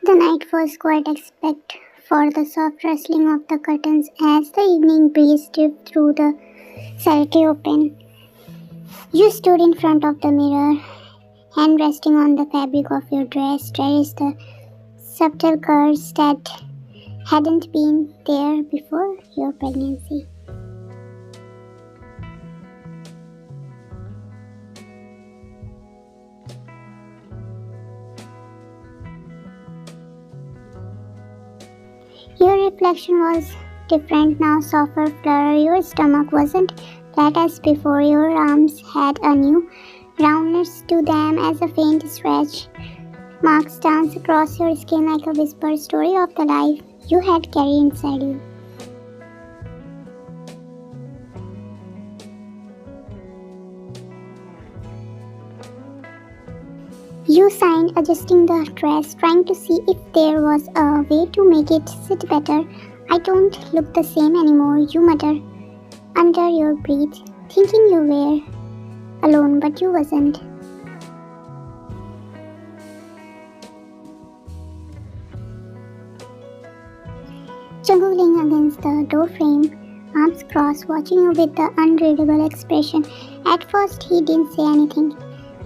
The night was quiet except for the soft rustling of the curtains as the evening breeze drifted through the solitary open. You stood in front of the mirror, hand resting on the fabric of your dress, traced the subtle curves that hadn't been there before your pregnancy. Your reflection was different now, softer, flutter. Your stomach wasn't flat as before. Your arms had a new roundness to them as a faint stretch. Marks danced across your skin like a whispered story of the life you had carried inside you. You signed, adjusting the dress, trying to see if there was a way to make it sit better. I don't look the same anymore, you muttered under your breath, thinking you were alone, but you wasn't. Jungkook leaned against the doorframe, arms crossed, watching you with the unreadable expression. At first, he didn't say anything,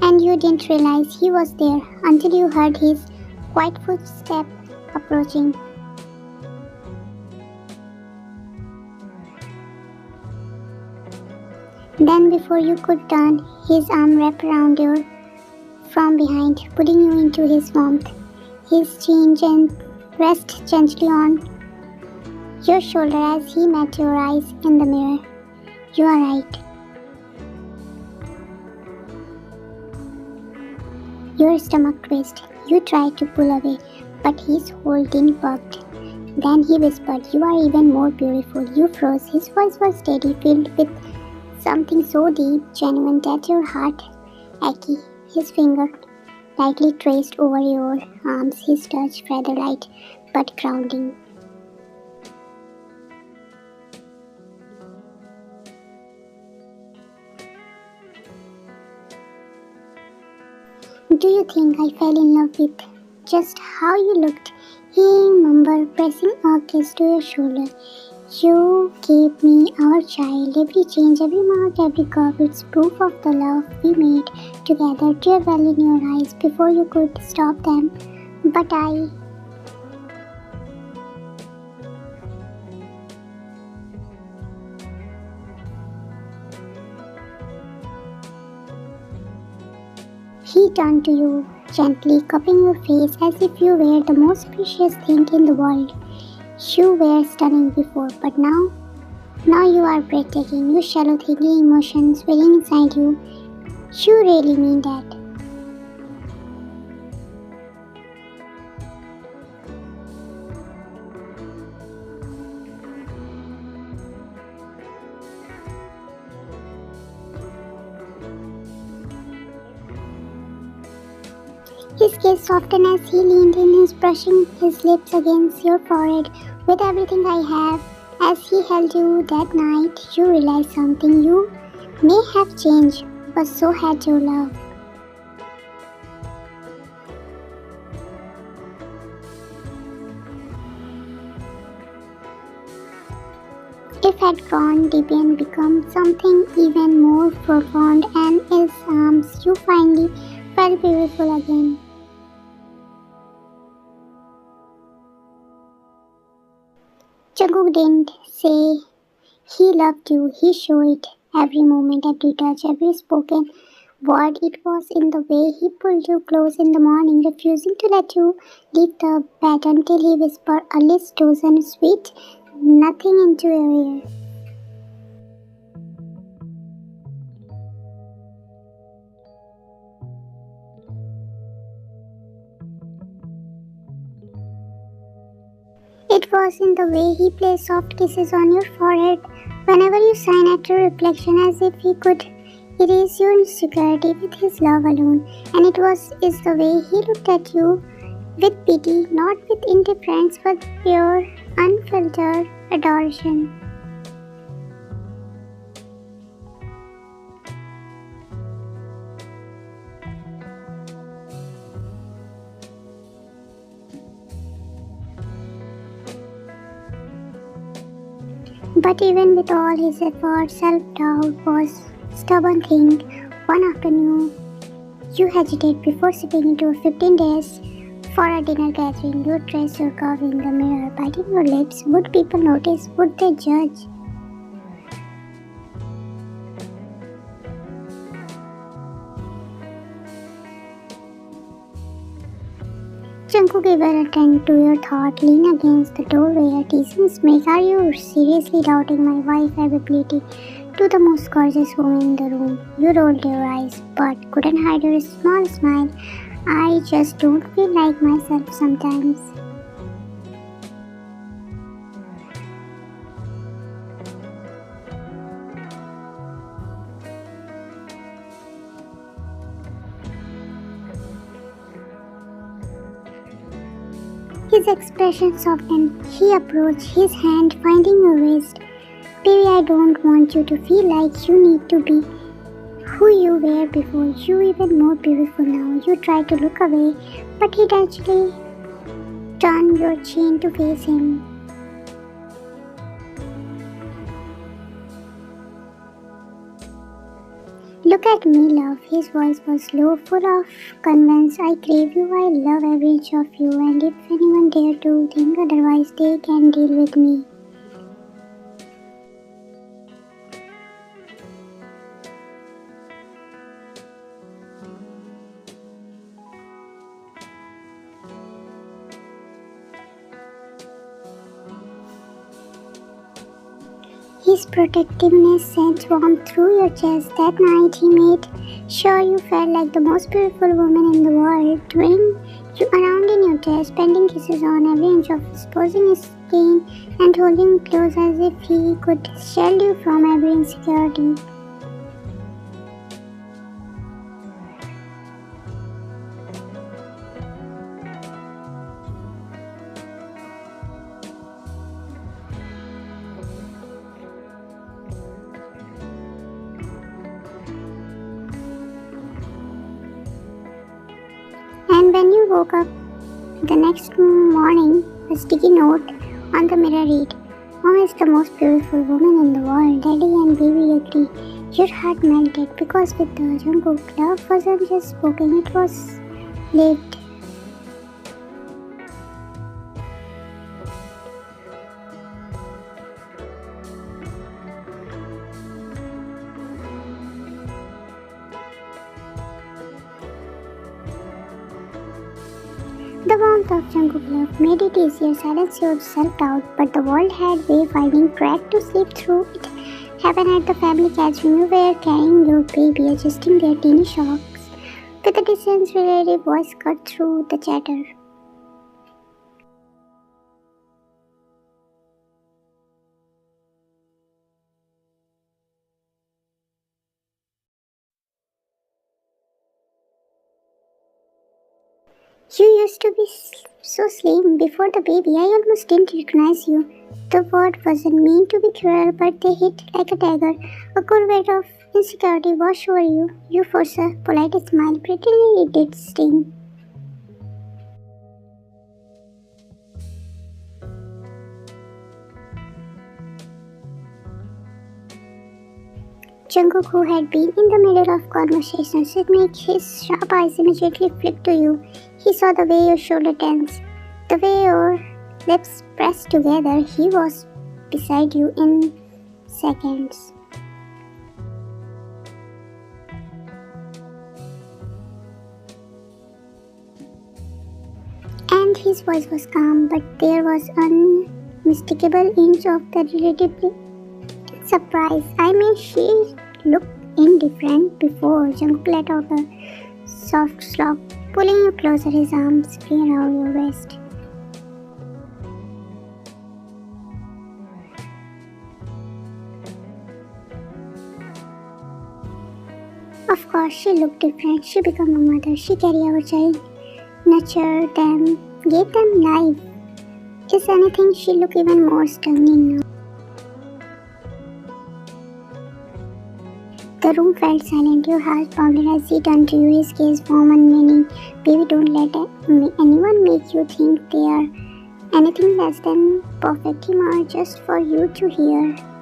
and you didn't realize he was there until you heard his quiet footstep approaching. Then, before you could turn, his arm wrapped around you from behind, pulling you into his warmth. His chin rested gently on your shoulder as he met your eyes in the mirror. You are right. Your stomach twisted. You tried to pull away, but his hold didn't work. Then he whispered, "You are even more beautiful." You froze. His voice was steady, filled with something so deep, genuine that your heart ached. His finger lightly traced over your arms, his touch feather light but grounding. "Do you think I fell in love with just how you looked?" he mumbled, pressing a kiss to your shoulder. "You gave me our child. Every change, every mark, every curve, it's proof of the love we made together." Tears well in your eyes before you could stop them. "But I..." He turned to you gently, cupping your face as if you were the most precious thing in the world. You were stunning before, but now you are breathtaking. You shallow, thinking emotions swelling inside you. You really mean that. His gaze softened as he leaned in, his brushing his lips against your forehead. "With everything I have," as he held you that night, you realized something. You may have changed, but so had your love. It had grown deep and become something even more profound, and in his arms you finally felt beautiful again. Jungkook didn't say he loved you. He showed it every moment, every touch, every spoken word. It was in the way he pulled you close in the morning, refusing to let you leave the bed until he whispered a list dozen sweet nothing into your ear. It was in the way he placed soft kisses on your forehead whenever you sighed at your reflection, as if he could erase your insecurity with his love alone. And it is the way he looked at you with pity, not with indifference, but pure, unfiltered adoration. But even with all his efforts, self-doubt was a stubborn thing. One afternoon, you hesitate before stepping into a 15 days for a dinner gathering. You trace your curve in the mirror, biting your lips. Would people notice? Would they judge? Jungkook even attend to your thought, lean against the doorway, a teasing smirk. Are you seriously doubting my wife ability to the most gorgeous woman in the room? You rolled your eyes, but couldn't hide your small smile. I just don't feel like myself sometimes. His expression softened. He approached, his hand finding your wrist. Baby, I don't want you to feel like you need to be who you were before. You're even more beautiful now. You tried to look away, but he actually turned your chin to face him. Look at me, love. His voice was low, full of convince. I crave you, I love every inch of you, and if anyone dare to think otherwise, they can deal with me. His protectiveness sent warmth through your chest. That night he made sure you felt like the most beautiful woman in the world, twirling you around in your chest, spending kisses on every inch of his, posing his skin and holding you close as if he could shield you from every insecurity. And when you woke up the next morning, a sticky note on the mirror read, Mom is the most beautiful woman in the world. Daddy and baby agree. Your heart melted because with the Jungkook, love wasn't just spoken, it was lived. The warmth of Jungkook love made it easier, silence your self-doubt, but the world had way finding crack to sleep through. It happened at the family gathering. You were carrying your baby, adjusting their teeny shocks, with a distant relative voice cut through the chatter. You used to be so slim before the baby, I almost didn't recognize you. The word wasn't meant to be cruel, but they hit like a dagger. A cool weight of insecurity washed over you. You forced a polite smile, pretending it did sting. Jungkook, who had been in the middle of conversations, it made his sharp eyes immediately flick to you. He saw the way your shoulder tensed, the way your lips pressed together. He was beside you in seconds. And his voice was calm, but there was unmistakable inch of the relatively surprise. I mean, she looked indifferent before. Jungkook let out a soft slop, pulling you closer, his arms free around your waist. Of course, she looked different. She became a mother. She carried our child, nurtured them, gave them life. If anything, she looked even more stunning now. The room felt silent. Your heart pounded as he turned to you, his gaze warm and meaning. Baby, don't let anyone make you think they are anything less than perfect. Him are just for you to hear.